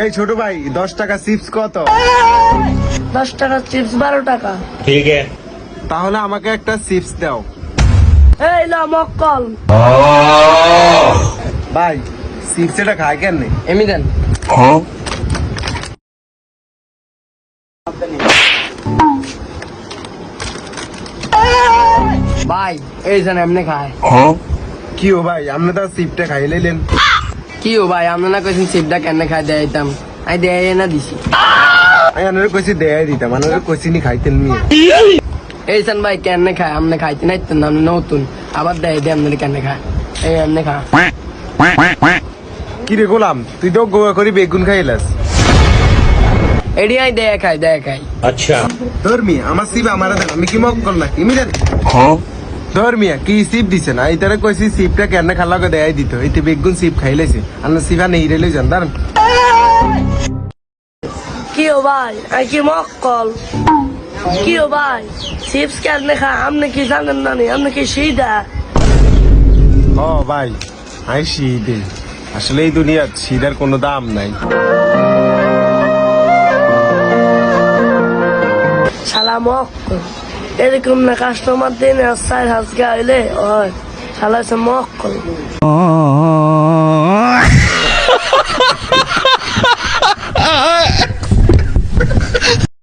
এই ছোট ভাই 10 টাকা চিপস কত? 10 টাকা চিপস 12 টাকা। ठीक है। তাহলে আমাকে একটা চিপস দাও। এই ল মক্কল। ভাই চিপস এটা খায় কেন? এমি দেন। ভাই এই জান এমনি খায়। কি ও ভাই আপনি তো চিপটা খাই লাইলেন। কি ও ভাই আপনি না কইছেন চিপটা কেন খাই দেইতাম, আই দেই না দিছি। আমি আনারে কইছি দেয়াই দিতাম, আনারে কইছি নি খাইতেন নি। এই জান ভাই কেন খায় আপনি খাইতে নাইতেন না, আপনি নতুন আবার দেই দে আপনি কেন খায়। এই এমনি খা। কি রে গোলাম তুই তো গোয়া করি বেগুন খাইলাস। এডি আই দেয় খাই। अच्छा। ধর্মি আমার সিপ আমার দেন, আমি কি মক্কল না কি মিলেন? ধর্মিয়া কি সিপ দিছে না, এইটারে কইছি সিপটা কেন খালাকে দেয়াই দিত, এইতে বেগুন সিপ খাইলাইছে আর সিপা নেই রেলে যান দাঁড়ান। কি ও ভাই আই কি মক্কল? কি ও ভাই চিপস কেন খায় আপনি কি জানেন না? আপনি কি সিধা? ও ভাই আই সিদে, আসলে এই দুনিয়ার সিদার কোনো দাম নাই। শালা মক্কল এরকম না, কাস্টমার দিনে 4,000 হইলে ওই শালা হচ্ছে মক্কল।